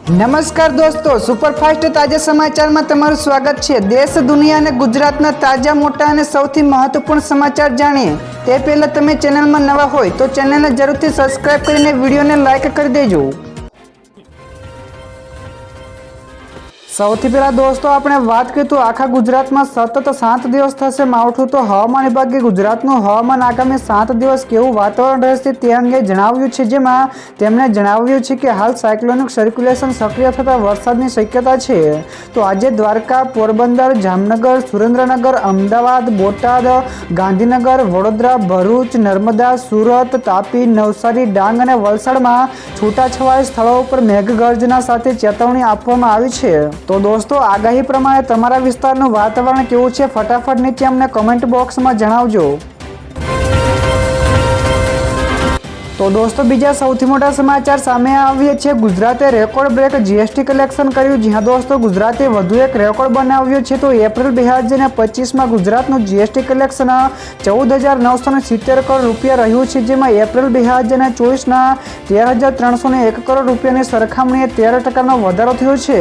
નમસ્કાર દોસ્તો, સુપરફાસ્ટ તાજા સમાચારમાં તમારું સ્વાગત છે। દેશ, દુનિયા અને ગુજરાતના તાજા, મોટા અને સૌથી મહત્વપૂર્ણ સમાચાર જાણીએ તે પહેલાં તમે ચેનલમાં નવા હોય તો ચેનલને જરૂરથી સબસ્ક્રાઇબ કરીને વિડીયોને લાઇક કરી દેજો। સૌથી પહેલા દોસ્તો આપણે વાત કરીએ તો આખા ગુજરાતમાં સતત 7 દિવસ થશે માવઠું। તો હવામાન વિભાગે ગુજરાતનું હવામાન આગામી 7 દિવસ કેવું વાતાવરણ રહેશે તે અંગે જણાવ્યું છે, જેમાં તેમણે જણાવ્યું છે કે હાલ સાયક્લોનિક સર્ક્યુલેશન સક્રિય થતાં વરસાદની શક્યતા છે। તો આજે દ્વારકા, પોરબંદર, જામનગર, સુરેન્દ્રનગર, અમદાવાદ, બોટાદ, ગાંધીનગર, વડોદરા, ભરૂચ, નર્મદા, સુરત, તાપી, નવસારી, ડાંગ અને વલસાડમાં છૂટાછવાયા સ્થળો ઉપર મેઘગર્જના સાથે ચેતવણી આપવામાં આવી છે। તો દોસ્તો, આગાહી પ્રમાણે તમારા વિસ્તારનું વાતાવરણ કેવું છે ફટાફટ નીચે અમને કમેન્ટ બોક્સમાં જણાવજો। તો દોસ્તો, બીજા સૌથી મોટા સમાચાર સામે આવ્યા છે। ગુજરાતે રેકોર્ડ બ્રેક જીએસટી કલેક્શન કર્યું। જી હા દોસ્તો, ગુજરાતે વધુ એક રેકોર્ડ બનાવ્યો છે। તો એપ્રિલ 2025માં ગુજરાતનું જીએસટી કલેક્શન 14,970 કરોડ રૂપિયા રહ્યું છે, જેમાં એપ્રિલ 2024ના 13,301 કરોડ રૂપિયાની સરખામણીએ 13% વધારો થયો છે।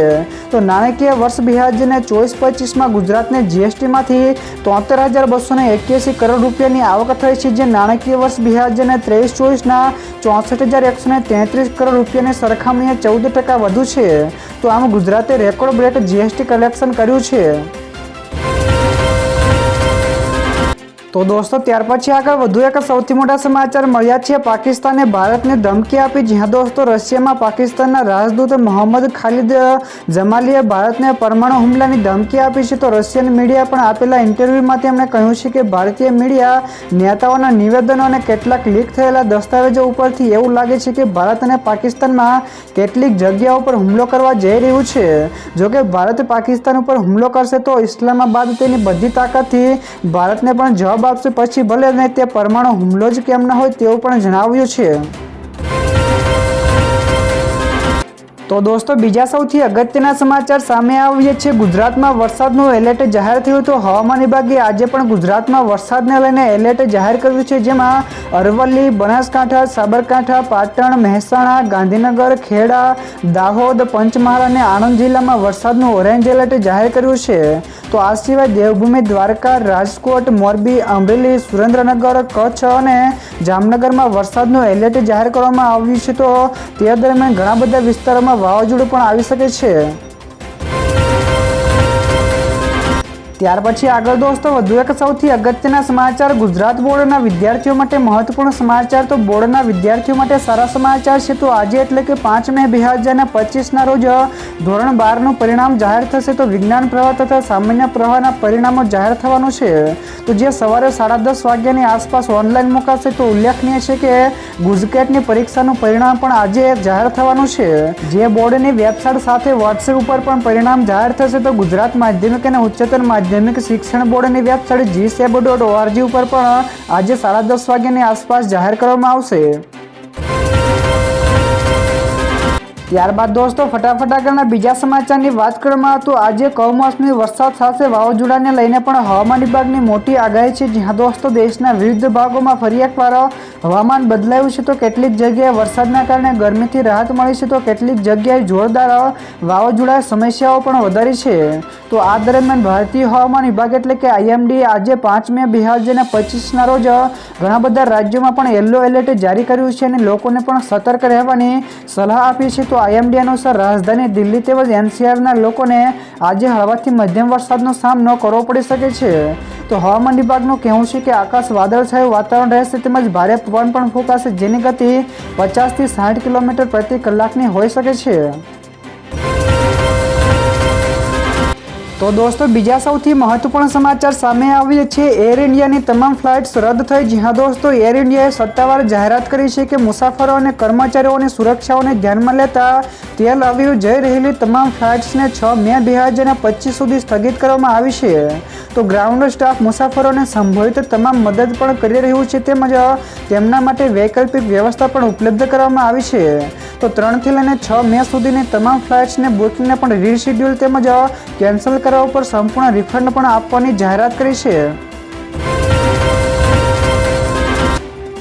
તો નાણાકીય વર્ષ 2024-25માં ગુજરાતને જીએસટીમાંથી 73,281 કરોડ રૂપિયાની આવક થઈ છે, જે નાણાકીય વર્ષ 2023-24ના 64,133 કરોડ રૂપિયાની સરખામણીએ 14% વધુ છે। તો આમ ગુજરાતે રેકોર્ડ બ્રેક જીએસટી કલેક્શન કર્યું છે। તો દોસ્તો, ત્યાર પછી આગળ વધુ એક સૌથી મોટા સમાચાર મળ્યા છે। પાકિસ્તાને ભારતને ધમકી આપી। જી હા દોસ્તો, રશિયામાં પાકિસ્તાનના રાજદૂત મોહમ્મદ ખાલિદ જમાલીએ ભારતને પરમાણુ હુમલાની ધમકી આપી છે। તો રશિયન મીડિયા પણ આપેલા ઇન્ટરવ્યુમાં તેમણે કહ્યું છે કે ભારતીય મીડિયા નેતાઓના નિવેદનો અને કેટલાક લીક થયેલા દસ્તાવેજો ઉપરથી એવું લાગે છે કે ભારત અને પાકિસ્તાનમાં કેટલીક જગ્યાઓ પર હુમલો કરવા જઈ રહ્યું છે। જોકે ભારત પાકિસ્તાન ઉપર હુમલો કરશે તો ઇસ્લામાબાદ તેની બધી તાકાતથી ભારતને પણ જવાબ આપશે, પછી ભલે ને તે પરમાણુ હુમલો જ કેમ ન હોય તેવું પણ જણાવ્યું છે। તો દોસ્તો, બીજા સૌથી અગત્યના સમાચાર સામે આવ્યા છે। ગુજરાતમાં વરસાદનું એલર્ટ જાહેર થયું। તો હવામાન વિભાગે આજે પણ ગુજરાતમાં વરસાદને લઈને એલર્ટ જાહેર કર્યું છે, જેમાં અરવલ્લી, બનાસકાંઠા, સાબરકાંઠા, પાટણ, મહેસાણા, ગાંધીનગર, ખેડા, દાહોદ, પંચમહાલ અને આણંદ જિલ્લામાં વરસાદનું ઓરેન્જ એલર્ટ જાહેર કર્યું છે। તો આ સિવાય દેવભૂમિ દ્વારકા, રાજકોટ, મોરબી, અમરેલી, સુરેન્દ્રનગર, કચ્છ અને જામનગરમાં વરસાદનું એલર્ટ જાહેર કરવામાં આવ્યું છે। તો તે દરમિયાન ઘણા બધા વિસ્તારોમાં વાવાઝોડું પણ આવી શકે છે। ત્યાર પછી આગળ દોસ્તો વધુ એક સૌથી અગત્યના સમાચાર ગુજરાત બોર્ડના વિદ્યાર્થીઓ માટે મહત્વપૂર્ણ સમાચાર। તો બોર્ડના વિદ્યાર્થીઓ માટે સારા સમાચાર છે। તો આજે એટલે કે 5 મે 2025ના રોજ ધોરણ 12નું પરિણામ જાહેર થશે। તો વિજ્ઞાન પ્રવાહ તથા સામાન્ય પ્રવાહના પરિણામો જાહેર થવાનું છે। તો જે સવારે 10:30 વાગ્યાની આસપાસ ઓનલાઈન મુકાશે। તો ઉલ્લેખનીય છે કે ગુજકેટની પરીક્ષાનું પરિણામ પણ આજે જાહેર થવાનું છે, જે બોર્ડની વેબસાઇટ સાથે વોટ્સએપ ઉપર પણ પરિણામ જાહેર થશે। તો ગુજરાત માધ્યમિક અને ઉચ્ચતર માધ્યમિક શિક્ષણ બોર્ડની વેબસાઇટ GSEB.org ઉપર પણ આજે 10:30 વાગ્યાની આસપાસ જાહેર કરવામાં આવશે। ત્યારબાદ દોસ્તો, ફટાફટ આગળના બીજા સમાચારની વાત કરવામાં તો આજે કમોસમી વરસાદ સાથે વાવાઝોડાને લઈને પણ હવામાન વિભાગની મોટી આગાહી છે। જી હા દોસ્તો, દેશના વિવિધ ભાગોમાં ફરી એકવાર હવામાન બદલાયું છે। તો કેટલીક જગ્યાએ વરસાદના કારણે ગરમીથી રાહત મળી છે, તો કેટલીક જગ્યાએ જોરદાર વાવાઝોડાએ સમસ્યાઓ પણ વધારી છે। તો આ દરમિયાન ભારતીય હવામાન વિભાગ એટલે કે IMD આજે 5 મે 2025ના રોજ ઘણા બધા રાજ્યોમાં પણ યલો એલર્ટ જારી કર્યું છે અને લોકોને પણ સતર્ક રહેવાની સલાહ આપી છે। તો IMD અનુસાર રાજધાની દિલ્હી તેમજ NCRના લોકોને આજે હળવાથી મધ્યમ વરસાદનો સામનો કરવો પડી શકે છે। તો હવામાન વિભાગનું કહેવું છે કે આકાશ વાદળછાયું વાતાવરણ રહેશે તેમજ ભારે પવન પણ ફૂંકાશે, જેની ગતિ 50થી 60 કિલોમીટર પ્રતિ કલાકની હોઈ શકે છે। તો દોસ્તો, બીજા સૌથી મહત્વપૂર્ણ સમાચાર સામે આવ્યા છે। એર ઇન્ડિયાની તમામ ફ્લાઇટ્સ રદ થઈ। જી હા દોસ્તો, એર ઇન્ડિયાએ સત્તાવાર જાહેરાત કરી છે કે મુસાફરો અને કર્મચારીઓની સુરક્ષાઓને ધ્યાનમાં લેતા તેલ અવીવ જઈ રહેલી તમામ ફ્લાઇટ્સને 6 મે 2025 સુધી સ્થગિત કરવામાં આવી છે। તો ગ્રાઉન્ડ સ્ટાફ મુસાફરોને સંભવિત તમામ મદદ પણ કરી રહ્યું છે, તેમજ તેમના માટે વૈકલ્પિક વ્યવસ્થા પણ ઉપલબ્ધ કરવામાં આવી છે। તો 3 થી લઈને 6 મે સુધીની તમામ ફ્લાઇટ્સને બુકિંગને પણ રીશેડ્યુલ તેમજ કેન્સલ કરવા ઉપર સંપૂર્ણ રિફંડ પણ આપવાની જાહેરાત કરી છે।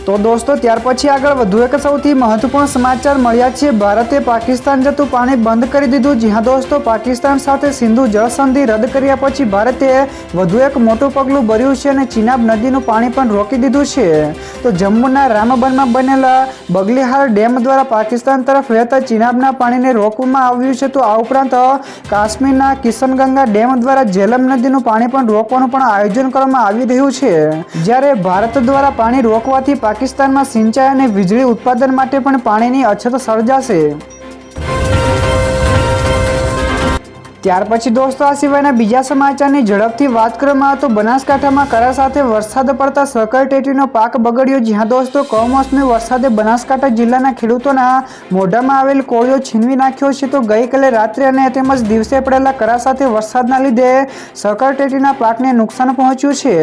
તો દોસ્તો ત્યાર પછી આગળ વધુ એક સૌથી મહત્વપૂર્ણ સમાચાર મળ્યા છે। ભારતે પાકિસ્તાન જતું પાણી બંધ કરી દીધું। જી હા દોસ્તો, પાકિસ્તાન સાથે સિંધુ જળ સંધિ રદ કર્યા પછી ભારતે વધુ એક મોટું પગલું ભર્યું છે અને ચિનાબ નદીનું પાણી પણ રોકી દીધું છે। તો જમ્મુના રામબનમાં બનેલા બગલીહાર ડેમ દ્વારા પાકિસ્તાન તરફ વહેતા ચિનાબના પાણીને રોકવામાં આવ્યું છે। તો આ ઉપરાંત કાશ્મીરના કિશનગંગા ડેમ દ્વારા ઝેલમ નદીનું પાણી પણ રોકવાનું પણ આયોજન કરવામાં આવી રહ્યું છે। જ્યારે ભારત દ્વારા પાણી રોકવાથી પાકિસ્તાનમાં સિંચાઈ અને વીજળી ઉત્પાદન માટે પણ પાણીની અછત સર્જાશે। ત્યાર પછી દોસ્તો આ સિવાયના બીજા સમાચારની ઝડપથી વાત કરવામાં તો બનાસકાંઠામાં કરા સાથે વરસાદ પડતા સકરટેટીનો પાક બગડ્યો। જી હા દોસ્તો, કમોસમી વરસાદે બનાસકાંઠા જિલ્લાના ખેડૂતોના મોઢામાં આવેલ કોળિયો છીનવી નાખ્યો છે। તો ગઈકાલે રાત્રે અને તેમજ દિવસે પડેલા કરા સાથે વરસાદના લીધે સકરટેટીના પાકને નુકસાન પહોંચ્યું છે।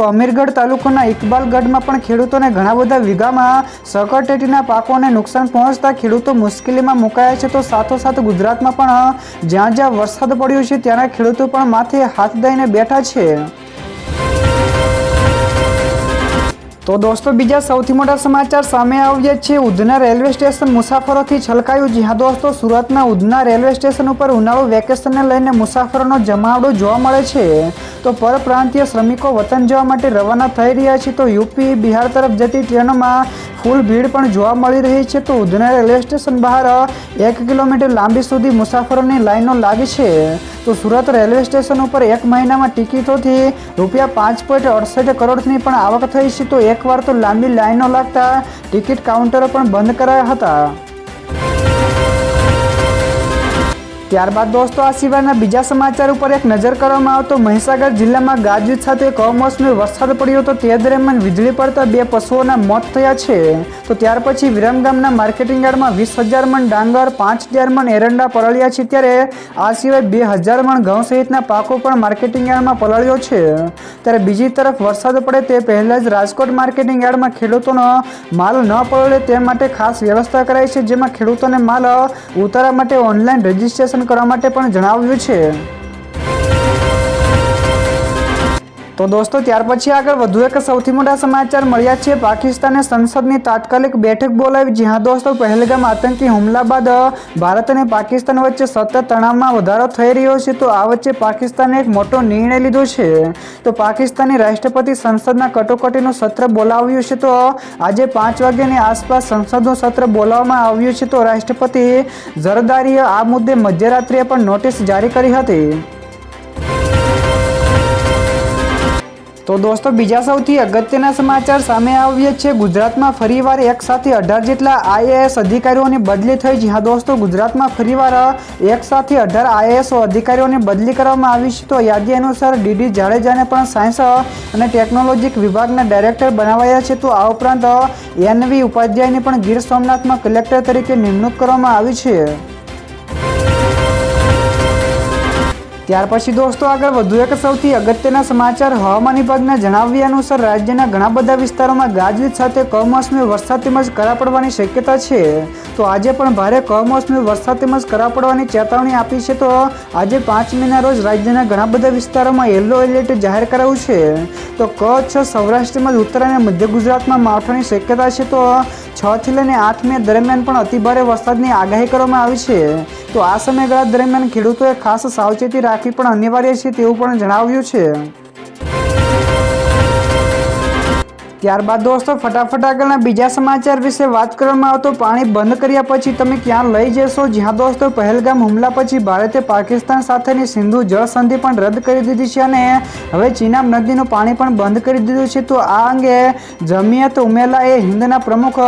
તો અમીરગઢ તાલુકાના ઇકબાલગઢમાં પણ ખેડૂતોને ઘણા બધા વીઘામાં સકરટેટીના પાકોને નુકસાન પહોંચતા ખેડૂતો મુશ્કેલીમાં મુકાયા છે। તો સાથોસાથ ગુજરાતમાં પણ જ્યાં જ્યાં વરસાદ પડ્યો છે ત્યાંના ખેડૂતો પણ માથે હાથ દઈને બેઠા છે। તો દોસ્તો બીજા સૌથી મોટા સમાચાર સામે આવ્યા છે। ઉધના રેલવે સ્ટેશન મુસાફરોથી છલકાયું। જી હા દોસ્તો, સુરતના ઉધના રેલવે સ્ટેશન ઉપર ઉનાળુ વેકેશનને લઈને મુસાફરોનો જમાવડો જોવા મળે છે। તો પરપ્રાંતીય શ્રમિકો વતન જવા માટે રવાના થઈ રહ્યા છે। તો યુપી બિહાર તરફ જતી ટ્રેનોમાં ફૂલ ભીડ પણ જોવા મળી રહી છે। તો ઉધના રેલવે સ્ટેશન બહાર 1 કિલોમીટર લાંબી સુધી મુસાફરોની લાઈનો લાગી છે। તો સુરત રેલવે સ્ટેશન ઉપર એક મહિનામાં ટિકિટોથી ₹5.68 કરોડની પણ આવક થઈ છે। તો એકવાર તો લાંબી લાઈનો લાગતા ટિકિટ કાઉન્ટરો પણ બંધ કરાયા હતા। ત્યારબાદ દોસ્તો આ સિવાયના બીજા સમાચાર ઉપર એક નજર કરવામાં આવે તો મહીસાગર જિલ્લામાં ગાજવીજ સાથે કમોસમી વરસાદ પડ્યો હતો। તે દરમિયાન વીજળી પડતા 2 પશુઓના મોત થયા છે। તો ત્યાર પછી વિરમગામના માર્કેટિંગ યાર્ડમાં 20,000 મણ ડાંગર, 5,000 મણ એરંડા પલળ્યા છે। ત્યારે આ સિવાય 2,000 મણ ઘઉં સહિતના પાકો પણ માર્કેટિંગ યાર્ડમાં પલળ્યો છે। ત્યારે બીજી તરફ વરસાદ પડે તે પહેલા જ રાજકોટ માર્કેટિંગ યાર્ડમાં ખેડૂતોનો માલ ન પલળે તે માટે ખાસ વ્યવસ્થા કરાઈ છે, જેમાં ખેડૂતોને માલ ઉતારવા માટે ઓનલાઈન રજીસ્ટ્રેશન કરવા માટે પણ જણાવ્યું છે। તો દોસ્તો ત્યાર પછી આગળ વધુ એક સૌથી મોટા સમાચાર મળ્યા છે। પાકિસ્તાને સંસદની તાત્કાલિક બેઠક બોલાવી। જી હા દોસ્તો, પહેલગામ આતંકી હુમલા બાદ ભારત અને પાકિસ્તાન વચ્ચે સતત તણાવમાં વધારો થઈ રહ્યો છે। તો આ વચ્ચે પાકિસ્તાને એક મોટો નિર્ણય લીધો છે। તો પાકિસ્તાની રાષ્ટ્રપતિ સંસદના કટોકટીનું સત્ર બોલાવ્યું છે। તો આજે 5 વાગ્યાની આસપાસ સંસદનું સત્ર બોલાવવામાં આવ્યું છે। તો રાષ્ટ્રપતિ ઝરદારીએ આ મુદ્દે મધ્યરાત્રિએ પણ નોટિસ જારી કરી હતી। તો દોસ્તો બીજા સૌથી અગત્યના સમાચાર સામે આવ્યા છે। ગુજરાતમાં ફરીવાર એક સાથે 18 જેટલા આઈએએસ અધિકારીઓની બદલી થઈ। જી હા દોસ્તો, ગુજરાતમાં ફરીવાર એક સાથે 18 આઈએએસ અધિકારીઓની બદલી કરવામાં આવી છે। તો યાદી અનુસાર ડીડી જાડેજાને પણ સાયન્સ અને ટેકનોલોજી વિભાગના ડાયરેક્ટર બનાવાયા છે। તો આ ઉપરાંત એનવી ઉપાધ્યાયની પણ ગીર સોમનાથમાં કલેક્ટર તરીકે નિમણૂક કરવામાં આવી છે। ત્યાર પછી દોસ્તો આગળ વધુ એક સૌથી અગત્યના સમાચાર હવામાન વિભાગના જણાવ્યા અનુસાર રાજ્યના ઘણા બધા વિસ્તારોમાં ગાજવીજ સાથે કમોસમી વરસાદ તેમજ કરા પડવાની શક્યતા છે। તો આજે પણ ભારે કમોસમી વરસાદ તેમજ કરા પડવાની ચેતવણી આપી છે। તો આજે 5 મેના રોજ રાજ્યના ઘણા બધા વિસ્તારોમાં યલો એલર્ટ જાહેર કરાયું છે। તો કચ્છ, સૌરાષ્ટ્ર તેમજ ઉત્તર અને મધ્ય ગુજરાતમાં માવઠાની શક્યતા છે। તો 6 થી લઈને 8 મે દરમિયાન પણ અતિભારે વરસાદની આગાહી કરવામાં આવી છે। તો આ સમયગાળા દરમિયાન ખેડૂતોએ ખાસ સાવચેતી રાખવી પણ અનિવાર્ય છે તેવું પણ જણાવ્યું છે। ત્યારબાદ દોસ્તો ફટાફટ આગળના બીજા સમાચાર વિશે વાત કરવામાં આવે તો પાણી બંધ કર્યા પછી તમે ક્યાં લઈ જશો? જી હા દોસ્તો, પહેલગામ હુમલા પછી ભારતે પાકિસ્તાન સાથેની સિંધુ જળ સંધિ પણ રદ કરી દીધી છે અને હવે ચિનાબ નદીનું પાણી પણ બંધ કરી દીધું છે। તો આ અંગે જમિયત ઉલેમા-એ હિન્દના પ્રમુખ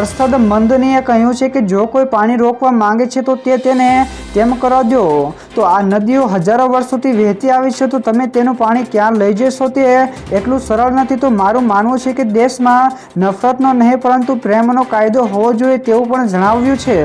અરશદ મંદનીએ કહ્યું છે કે જો કોઈ પાણી રોકવા માંગે છે તો તેને તેમ કરવા દો। તો આ નદીઓ હજારો વર્ષોથી વહેતી આવી છે, તો તમે તેનું પાણી ક્યાં લઈ જશો તે એટલું સરળ નથી। તો મારું માનવું છે કે દેશમાં નફરતનો નહીં પરંતુ પ્રેમનો કાયદો હોવો જોઈએ તેવું પણ જણાવ્યું છે।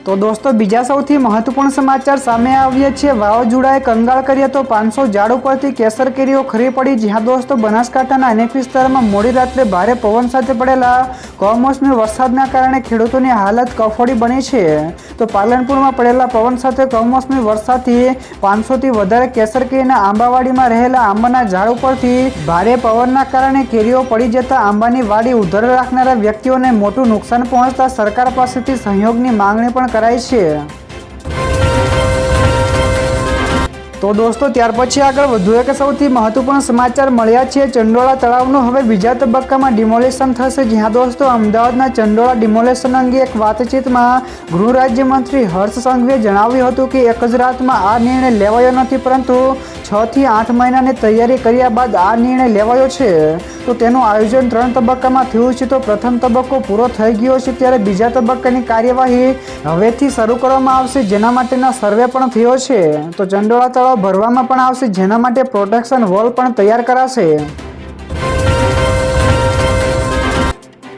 તો દોસ્તો બીજા સૌથી મહત્વપૂર્ણ સમાચાર સામે આવ્યા છે। વાવાઝોડાએ કંગાળ કર્યા તો 500 ઝાડ ઉપરથી કેસર કેરીઓ ખરી પડી। જ્યાં દોસ્તો બનાસકાંઠાના અનેક વિસ્તારોમાં મોડી રાત્રે ભારે પવન સાથે પડેલા કમોસમી વરસાદના કારણે ખેડૂતોની હાલત કફોડી બની છે। તો પાલનપુરમાં પડેલા પવન સાથે કમોસમી વરસાદથી 500થી વધારે કેસર કેરીના આંબાવાડીમાં રહેલા આંબાના ઝાડ ઉપરથી ભારે પવનના કારણે કેરીઓ પડી જતા આંબાની વાડી ઉધર રાખનારા વ્યક્તિઓને મોટું નુકસાન પહોંચતા સરકાર પાસેથી સહયોગની માંગણી પણ કરાઈ છે। તો દોસ્તો ત્યાર પછી આગળ વધુ એક સૌથી મહત્વપૂર્ણ સમાચાર મળ્યા છે। ચંડોળા તળાવનું હવે બીજા તબક્કામાં ડિમોલિશન થશે। જ્યાં દોસ્તો અમદાવાદના ચંડોળા ડિમોલિશન અંગે એક વાતચીતમાં ગૃહ રાજ્યમંત્રી હર્ષ સંઘવીએ જણાવ્યું હતું કે એક જ રાતમાં આ નિર્ણય લેવાયો નથી, પરંતુ 6 થી 8 મહિનાની તૈયારી કર્યા બાદ આ નિર્ણય લેવાયો છે। તો તેનું આયોજન 3 તબક્કામાં થયું છે। તો પ્રથમ તબક્કો પૂરો થઈ ગયો છે, ત્યારે બીજા તબક્કાની કાર્યવાહી હવેથી શરૂ કરવામાં આવશે, જેના માટેના સર્વે પણ થયો છે। તો ચંડોળા તળાવ ભરવામાં પણ આવશે, જેના માટે પ્રોટેક્શન વોલ પણ તૈયાર કરાશે।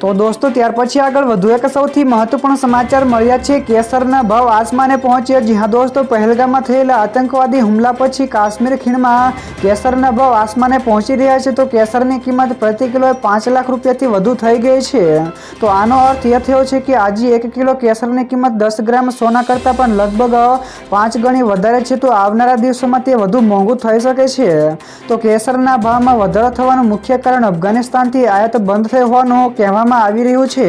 તો દોસ્તો ત્યાર પછી આગળ વધુ એક સૌથી મહત્વપૂર્ણ સમાચાર મળ્યા છે। કેસરના ભાવ આસમાને પહોંચ્યા। જ્યાં દોસ્તો પહેલગામમાં થયેલા આતંકવાદી હુમલા પછી કાશ્મીર ખીણમાં કેસરના ભાવ આસમાને પહોંચી રહ્યા છે। તો કેસરની કિંમત પ્રતિ કિલોએ 5 લાખ રૂપિયાથી વધુ થઈ ગઈ છે। તો આનો અર્થ એ થયો છે કે આજે 1 કિલો કેસરની કિંમત 10 ગ્રામ સોના કરતાં પણ લગભગ 5 ગણી વધારે છે। તો આવનારા દિવસોમાં તે વધુ મોંઘું થઈ શકે છે। તો કેસરના ભાવમાં વધારો થવાનું મુખ્ય કારણ અફઘાનિસ્તાનથી આયાત બંધ થઈ હોવાનું કહેવામાં આવી રહ્યું છે।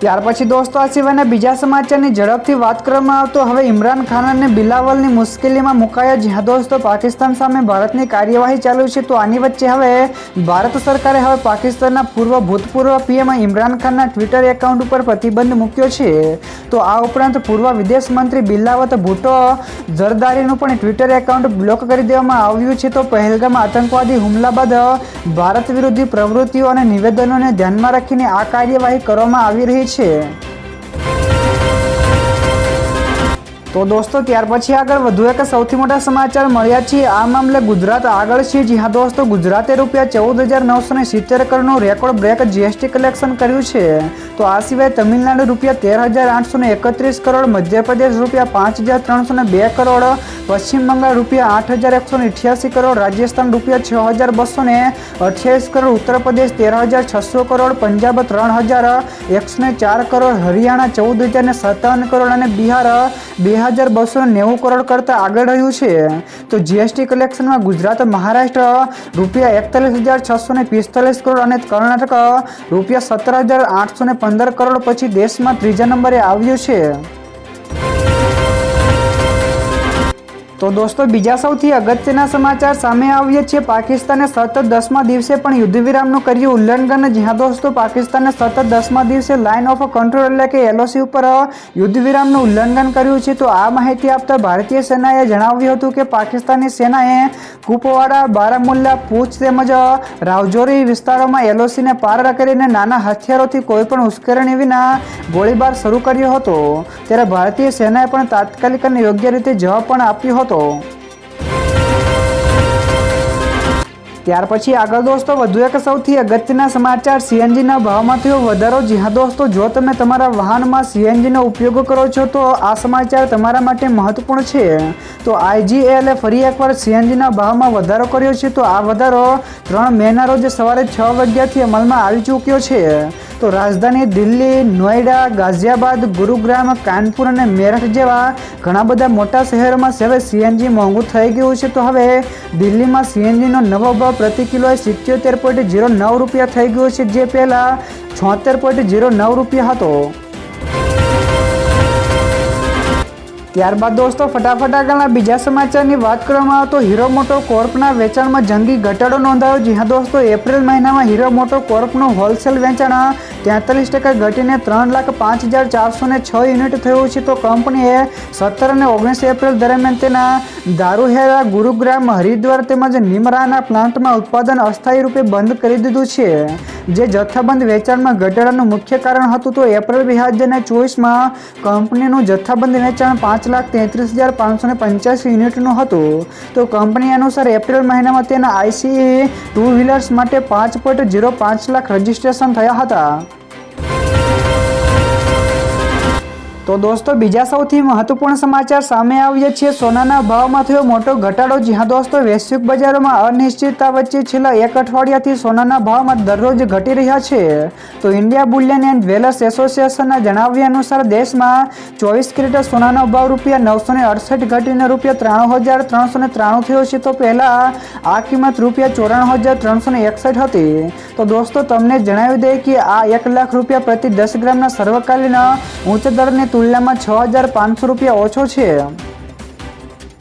ત્યાર પછી દોસ્તો આ સિવાયના બીજા સમાચારની ઝડપથી વાત કરવામાં આવતો હવે ઇમરાન ખાન અને બિલાવલની મુશ્કેલીમાં મુકાયા। જ્યાં દોસ્તો પાકિસ્તાન સામે ભારતની કાર્યવાહી ચાલુ છે। તો આની વચ્ચે હવે ભારત સરકારે હવે પાકિસ્તાનના ભૂતપૂર્વ પીએમ ઇમરાન ખાનના ટ્વિટર એકાઉન્ટ ઉપર પ્રતિબંધ મૂક્યો છે। તો આ ઉપરાંત પૂર્વ વિદેશ મંત્રી બિલાવત ભુટ્ટો ઝરદારીનું પણ ટ્વિટર એકાઉન્ટ બ્લોક કરી દેવામાં આવ્યું છે। તો પહેલગામ આતંકવાદી હુમલા બાદ ભારત વિરોધી પ્રવૃત્તિઓ અને નિવેદનોને ધ્યાનમાં રાખીને આ કાર્યવાહી કરવામાં આવી રહી છે। તો દોસ્તો ત્યાર પછી આગળ વધુ એક સૌથી મોટા સમાચાર મળ્યા છે। આ મામલે ગુજરાત આગળ છે। જ્યાં દોસ્તો ગુજરાતે રૂપિયા 14,970 કરોડનું રેકોર્ડ બ્રેક જીએસટી કલેક્શન કર્યું છે। તો આ સિવાય તમિલનાડુ રૂપિયા 13,831 કરોડ, મધ્યપ્રદેશ રૂપિયા 5,302 કરોડ, પશ્ચિમ બંગાળ રૂપિયા 8,188 કરોડ, રાજસ્થાન રૂપિયા 6,228 કરોડ, ઉત્તર પ્રદેશ 13,600 કરોડ, પંજાબ 3,104 કરોડ, હરિયાણા 14,057 કરોડ અને બિહાર 2,290 કરોડ કરતાં આગળ રહ્યું છે। તો જીએસટી કલેક્શનમાં ગુજરાત, મહારાષ્ટ્ર રૂપિયા 41,645 કરોડ અને કર્ણાટક રૂપિયા 17,815 કરોડ પછી દેશમાં ત્રીજા નંબરે આવ્યું છે। તો દોસ્તો બીજા સૌથી અગત્યના સમાચાર સામે આવ્યા છે। પાકિસ્તાને સતત 10મા દિવસે પણ યુદ્ધ વિરામનું કર્યું ઉલ્લંઘન। જ્યાં દોસ્તો પાકિસ્તાને સતત 10મા દિવસે લાઇન ઓફ કંટ્રોલ એટલે કે LOC ઉપર યુદ્ધ વિરામનું ઉલ્લંઘન કર્યું છે। તો આ માહિતી આપતા ભારતીય સેનાએ જણાવ્યું હતું કે પાકિસ્તાની સેનાએ કુપવાડા, બારામુલ્લા, પૂંછ તેમજ રાવજોરી વિસ્તારોમાં LOCને પાર કરીને નાના હથિયારોથી કોઈપણ ઉશ્કેરણી વિના ગોળીબાર શરૂ કર્યો હતો। ત્યારે ભારતીય સેનાએ પણ તાત્કાલિક અને યોગ્ય રીતે જવાબ પણ આપ્યો હતો। ત્યાર પછી આગળ દોસ્તો વધુ એક સૌથી અગત્યના સમાચાર CNGના ભાવમાં થયો વધારો। જ્યાં દોસ્તો જો તમે તમારા વાહનમાં CNGનો ઉપયોગ કરો છો તો આ સમાચાર તમારા માટે મહત્વપૂર્ણ છે। તો IGL ફરી એકવાર CNGના ભાવમાં વધારો કર્યો છે। તો આ વધારો 3 મેના રોજ સવારે 6 વાગ્યાથી અમલમાં આવી ચૂક્યો છે। તો રાજધાની દિલ્હી, નોઈડા, ગાઝિયાબાદ, ગુરુગ્રામ, કાનપુર અને મેરઠ જેવા ઘણા બધા મોટા શહેરોમાં હવે CNG મોંઘું થઈ ગયું છે। તો હવે દિલ્હીમાં CNGનો નવો ભાવ પ્રતિ કિલોએ 77.09 રૂપિયા થઈ ગયો છે, જે પહેલા 76.09 રૂપિયા હતો। ત્યારબાદ દોસ્તો ફટાફટ આગળના બીજા સમાચારની વાત કરવામાં આવે તો હીરો મોટો કોર્પના વેચાણમાં જંગી ઘટાડો નોંધાયો। જ્યાં દોસ્તો એપ્રિલ મહિનામાં હીરો મોટો કોર્પનું હોલસેલ વેચાણ 43% ઘટીને 3,05,406 યુનિટ થયું છે। તો કંપનીએ 17 અને 19 એપ્રિલ દરમિયાન તેના દારૂહેરા, ગુરુગ્રામ, હરિદ્વાર તેમજ નિમરાના પ્લાન્ટમાં ઉત્પાદન અસ્થાયી રૂપે બંધ કરી દીધું છે, જે જથ્થાબંધ વેચાણમાં ઘટાડાનું મુખ્ય કારણ હતું। તો એપ્રિલ 2024માં કંપનીનું જથ્થાબંધ વેચાણ 5,33,585 યુનિટનું હતું। તો કંપની અનુસાર એપ્રિલ મહિનામાં તેના ICE ટુ વ્હીલર્સ માટે 5.05 લાખ રજીસ્ટ્રેશન થયા હતા। તો દોસ્તો બીજા સૌથી મહત્વપૂર્ણ સમાચાર સામે આવ્યા છે. સોનાના ભાવમાં થયો મોટો ઘટાડો. જ્યાં દોસ્તો વૈશ્વિક બજારોમાં અનિશ્ચિતતા વચ્ચે છેલ્લા એક અઠવાડિયાથી સોનાના ભાવમાં દરરોજ ઘટી રહ્યા છે. તો ઇન્ડિયા બુલિયન એન્ડ જ્વેલર્સ એસોસિએશનના જણાવ્યા અનુસાર દેશમાં 24 કેરેટ સોનાનો ભાવ રૂપિયા 968 ઘટીને રૂપિયા 93,393 થયો છે. તો પહેલા આ કિંમત રૂપિયા 94,361 હતી. તો દોસ્તો તમને જણાવી દઈએ કે આ 1 લાખ રૂપિયા પ્રતિ 10 ગ્રામના સર્વકાલીન ઉચ્ચ દરની તુલનામાં 6,500 રૂપિયા ઓછો છે.